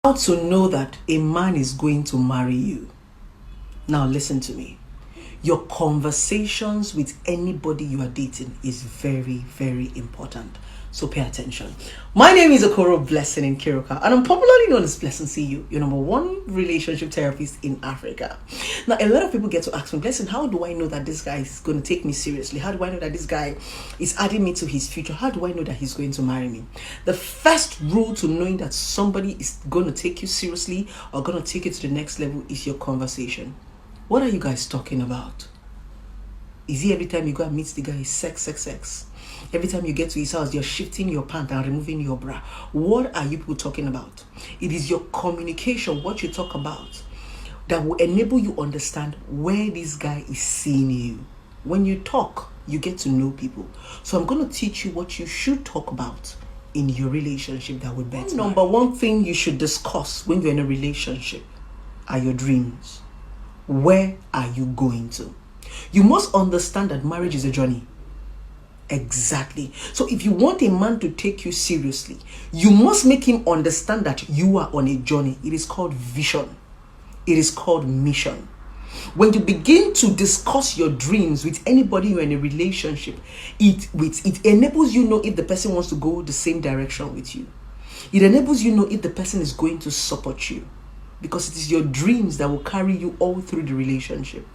How to know that a man is going to marry you. Now listen to me. Your conversations with anybody you are dating is very, very important. So pay attention. My name is Okoro Blessing Nkiruka, and I'm popularly known as Blessing CU, your number one relationship therapist in Africa. Now, a lot of people get to ask me, Blessing, how do I know that this guy is going to take me seriously? How do I know that this guy is adding me to his future? How do I know that he's going to marry me? The first rule to knowing that somebody is going to take you seriously or going to take you to the next level is your conversation. What are you guys talking about? Is it every time you go and meet the guy, sex? Every time you get to his house, you're shifting your pant and removing your bra. What are you people talking about? It is your communication, what you talk about, that will enable you understand where this guy is seeing you. When you talk, you get to know people. So I'm going to teach you what you should talk about in your relationship that will better. Number one thing you should discuss when you're in a relationship are your dreams. Where are you going to? You must understand that marriage is a journey. Exactly. So if you want a man to take you seriously, you must make him understand that you are on a journey. It is called vision. It is called mission. When you begin to discuss your dreams with anybody you're in a relationship, it enables you know if the person wants to go the same direction with you. It enables you know if the person is going to support you, because it is your dreams that will carry you all through the relationship.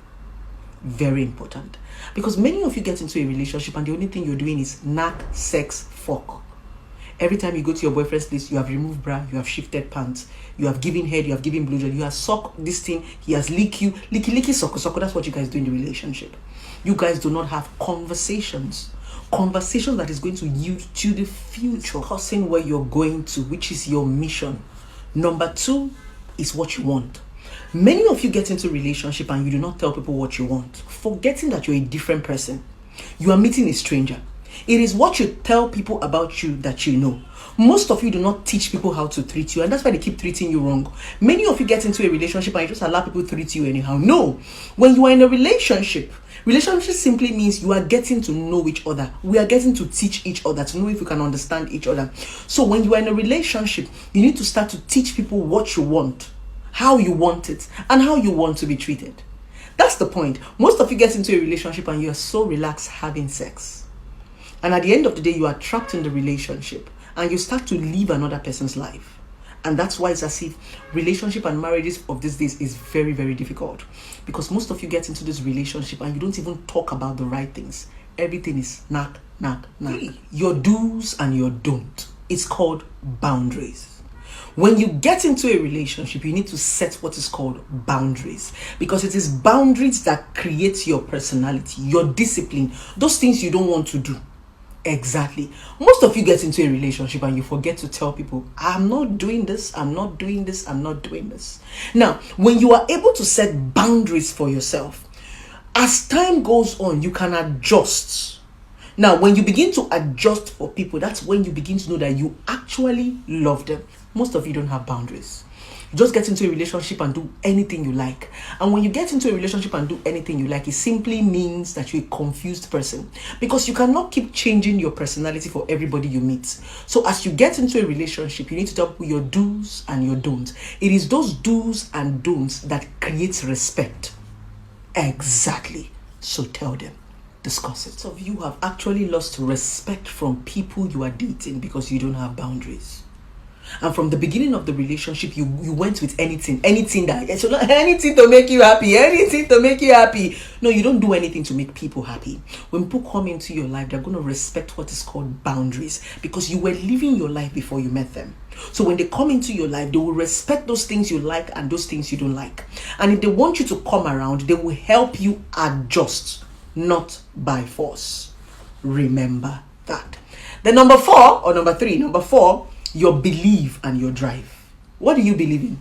Very important, because many of you get into a relationship and the only thing you're doing is knack, sex, fuck. Every time you go to your boyfriend's place, you have removed bra, you have shifted pants, you have given head, you have given blowjob, you have sucked this thing, he has licked you, licky, suck. That's what you guys do in the relationship. You guys do not have conversations that is going to yield to the future, discussing where you're going to, which is your mission. Number two is what you want. Many of you get into a relationship and you do not tell people what you want, forgetting that you're a different person. You are meeting a stranger. It is what you tell people about you that you know. Most of you do not teach people how to treat you, and that's why they keep treating you wrong. Many of you get into a relationship and you just allow people to treat you anyhow. No. When you are in a relationship simply means you are getting to know each other. We are getting to teach each other, to know if we can understand each other. So when you are in a relationship, you need to start to teach people what you want, how you want it, and how you want to be treated. That's the point. Most of you get into a relationship and you are so relaxed having sex. And at the end of the day, you are trapped in the relationship and you start to live another person's life. And that's why it's as if relationship and marriages of these days is very, very difficult. Because most of you get into this relationship and you don't even talk about the right things. Everything is knack. Your do's and your don't. It's called boundaries. When you get into a relationship, you need to set what is called boundaries, because it is boundaries that create your personality, your discipline, those things you don't want to do. Exactly. Most of you get into a relationship and you forget to tell people, I'm not doing this, I'm not doing this, I'm not doing this. Now, when you are able to set boundaries for yourself, as time goes on, you can adjust. Now, when you begin to adjust for people, that's when you begin to know that you actually love them. Most of you don't have boundaries. You just get into a relationship and do anything you like. And when you get into a relationship and do anything you like, it simply means that you're a confused person, because you cannot keep changing your personality for everybody you meet. So as you get into a relationship, you need to tell people your do's and your don'ts. It is those do's and don'ts that creates respect. Exactly. So tell them. Discuss it. Some of you have actually lost respect from people you are dating because you don't have boundaries. And from the beginning of the relationship, you went with anything to make you happy. No, you don't do anything to make people happy. When people come into your life, they're going to respect what is called boundaries, because you were living your life before you met them. So when they come into your life, they will respect those things you like and those things you don't like. And if they want you to come around, they will help you adjust, not by force. Remember that. Then number four, your belief and your drive. What do you believe in?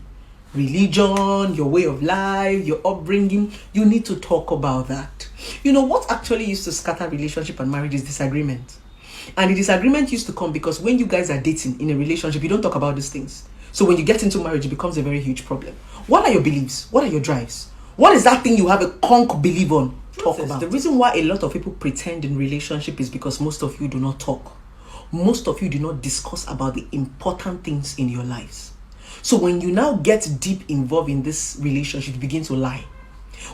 Religion, your way of life, your upbringing. You need to talk about that. You know what actually used to scatter relationship and marriage is disagreement. And the disagreement used to come because when you guys are dating in a relationship, you don't talk about these things. So when you get into marriage, it becomes a very huge problem. What are your beliefs? What are your drives? What is that thing you have a conk belief on? Talk about. The reason why a lot of people pretend in relationship is because most of you do not talk. Most of you do not discuss about the important things in your lives. So when you now get deep involved in this relationship, you begin to lie.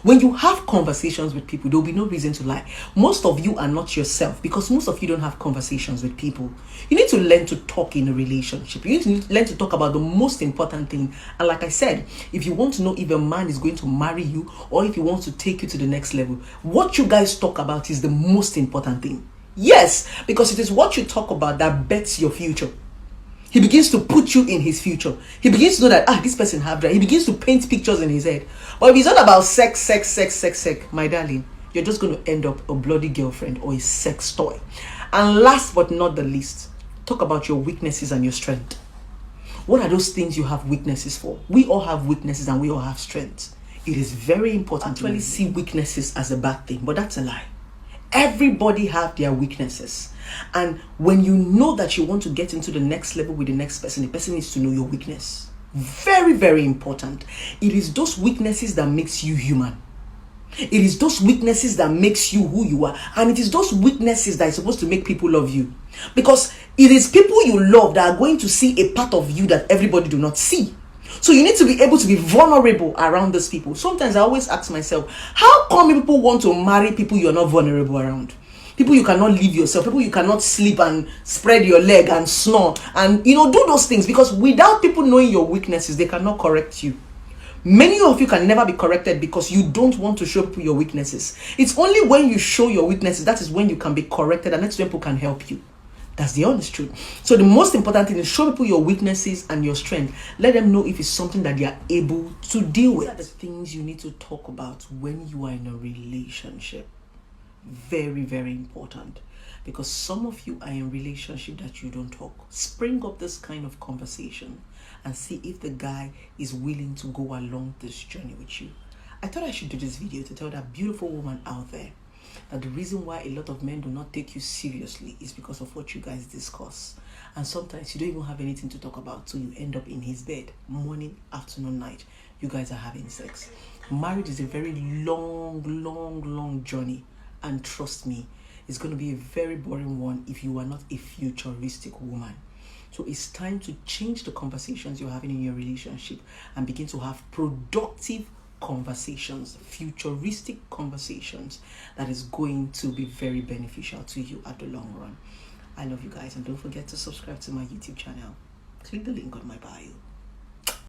When you have conversations with people, there will be no reason to lie. Most of you are not yourself because most of you don't have conversations with people. You need to learn to talk in a relationship. You need to learn to talk about the most important thing. And like I said, if you want to know if a man is going to marry you or if he wants to take you to the next level, what you guys talk about is the most important thing. Yes, because it is what you talk about that bets your future. He begins to put you in his future. He begins to know that, this person have that. He begins to paint pictures in his head. But if it's all about sex, my darling, you're just going to end up a bloody girlfriend or a sex toy. And last but not the least, talk about your weaknesses and your strength. What are those things you have weaknesses for? We all have weaknesses and we all have strengths. It is very important to actually see weaknesses as a bad thing, but that's a lie. Everybody have their weaknesses. And when you know that you want to get into the next level with the next person, the person needs to know your weakness. Very, very important. It is those weaknesses that makes you human. It is those weaknesses that makes you who you are. And it is those weaknesses that is supposed to make people love you. Because it is people you love that are going to see a part of you that everybody do not see. So you need to be able to be vulnerable around those people. Sometimes I always ask myself, how come people want to marry people you're not vulnerable around? People you cannot leave yourself, people you cannot sleep and spread your leg and snore and do those things, because without people knowing your weaknesses, they cannot correct you. Many of you can never be corrected because you don't want to show people your weaknesses. It's only when you show your weaknesses, that is when you can be corrected, and that's when people can help you. That's the honest truth. So the most important thing is show people your weaknesses and your strength. Let them know if it's something that they are able to deal with. These are the things you need to talk about when you are in a relationship. Very, very important. Because some of you are in relationship that you don't talk. Spring up this kind of conversation and see if the guy is willing to go along this journey with you. I thought I should do this video to tell that beautiful woman out there that the reason why a lot of men do not take you seriously is because of what you guys discuss. And sometimes you don't even have anything to talk about, so you end up in his bed morning, afternoon, night. You guys are having sex. Marriage is a very long journey, and trust me, it's going to be a very boring one if you are not a futuristic woman. So it's time to change the conversations you're having in your relationship and begin to have productive conversations, futuristic conversations that is going to be very beneficial to you at the long run. I love you guys, and don't forget to subscribe to my YouTube channel. Click the link on my bio.